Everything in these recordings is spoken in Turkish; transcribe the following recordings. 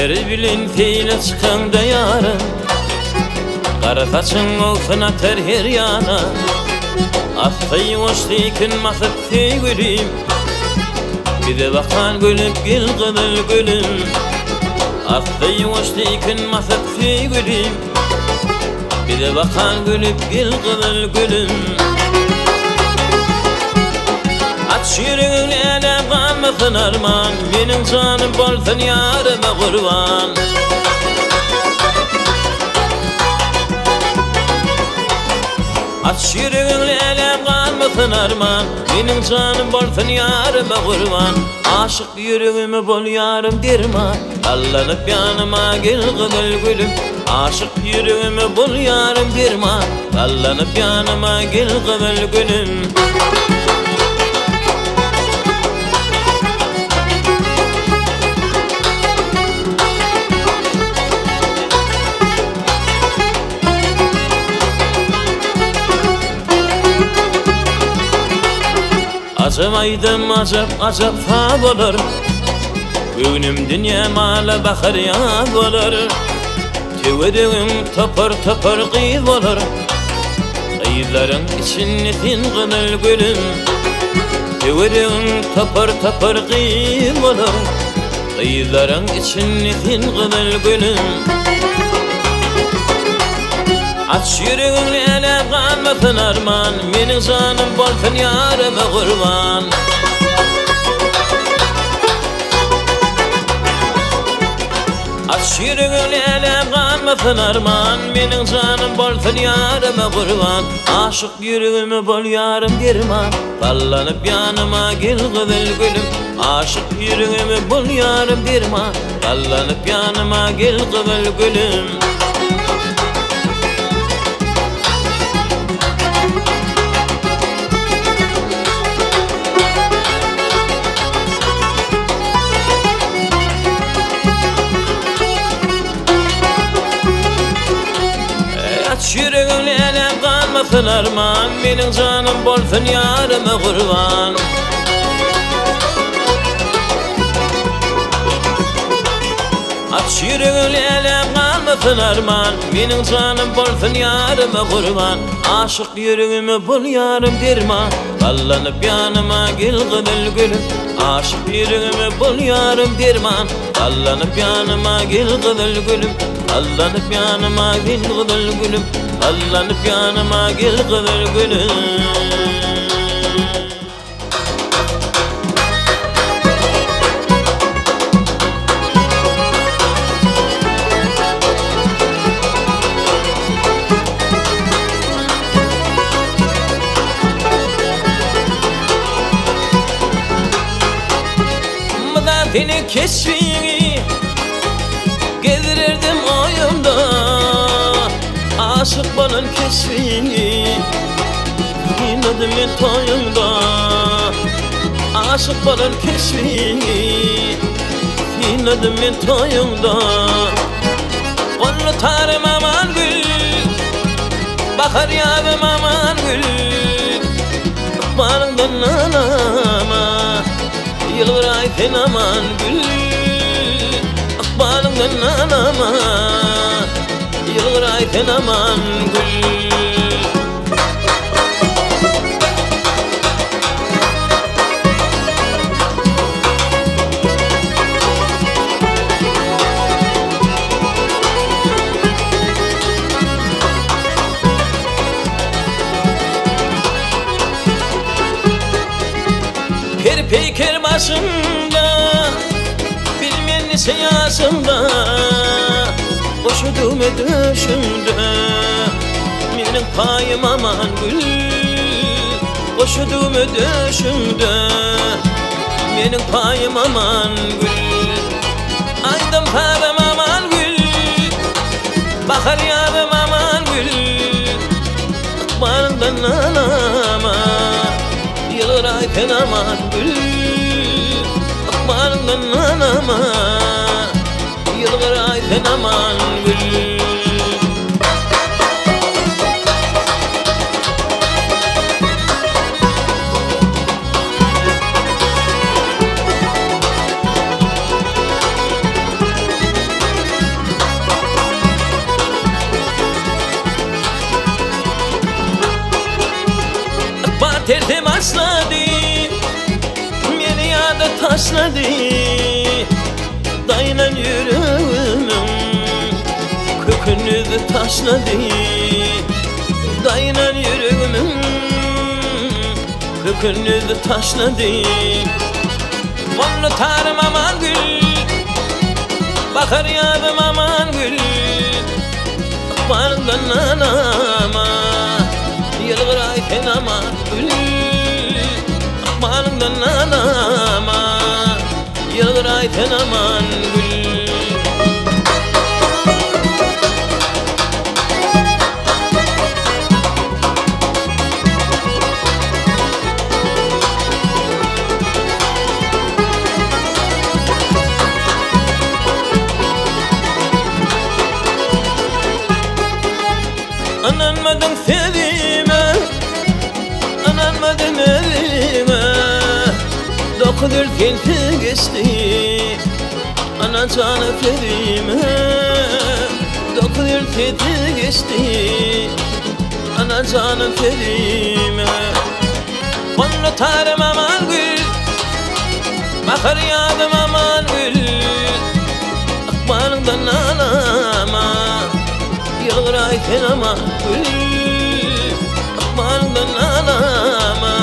bilin feyle çıkan da yarın, kara saçın olsun atar her yana. Asfayı hoşlayken masıp fey gülüm, bir de bakan gülüp gel kızıl gülüm. Asfayı hoşlayken masıp fey gülüm, bir de bakan gülüp gel kızıl gülüm. Aç yüreğin ele kalmasın arman, benim canım bolsun yarıma kurban. Aç yüreğin ele kalmasın arman, benim canım bolsun yarıma kurban. Aşık yüreğimi bol yarım derman, allanıp yanıma gel kızıl gülüm. Aşık yüreğimi bol yarım derman, allanıp yanıma gel kızıl gülüm. Acab aydım acab fab olur, Gönlüm dünyam ala bakar yab olur. Tüvedim topar topar kıyıp olur, Kıyıların içinde sen kızıl gülüm. Tüvedim topar topar kıyıp olur, Kıyıların içinde sen kızıl gülüm. Aç yüreğin ele kalmasın arman, benim canım bolsun yarıma kurban. Aç yüreğin ele kalmasın arman, benim canım bolsun yarıma kurban. Aşık yüreğimi bol yarım derman, sallanıp yanıma gel kızıl gülüm. Aşık yüreğimi bol yarım derman, sallanıp yanıma gel kızıl gülüm. Aç yüreğin ele kalmasın arman, benim canım bolsun yarıma kurban. Aç yüreğin ele kalmasın arman, benim canım bolsun yarıma kurban. Aşık yüreğimi bul yarım derman, sallanıp yanıma gel kızıl gülüm. Aşık yüreğimi bul yarım derman, sallanıp yanıma gel kızıl gülüm. Sallanıp yanıma gel kızıl gülüm, sallanıp yanıma gel kızıl gülüm. Seni keşfini gezdirirdim oyumda, aşık balın keşfini dinledim ben toyumda. Aşık balın keşfini dinledim ben toyumda. Kollu tarım aman gül, bakar yarım aman gül. Bağrından anama yılgır ayten aman gül, akbalından anama yılgır ayten aman gül. Peyker başımda, bilmeyen lise yaşımda, koşudum edişimde, benim payım aman gül. Koşudum edişimde, benim payım aman gül. Aydım param aman gül, bakar yarım aman gül. Akbarından anama yılgır ayten aman gül. Akbarından anama yılgır ayten aman gül. taşladı daynan yüreğimin kökünü de taşladı daynan yüreğimin kökünü de taşladı onu tarım aman gül bakar yadım aman gül akbarından anama yılgır ayten aman gül akbarından anama yılgır ayten aman gül Ananmadın sevime, ananmadın evime Dokudul tilki geçti, anacana ferime Dokudul tilki geçti, anacana ferime Onu tarım aman gül, bakar yadım aman gül Akbarından anama yılgır ayten aman gül akbarından anama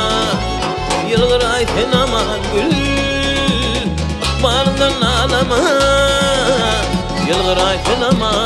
yılgır ayten aman gül akbarından anama yılgır ayten aman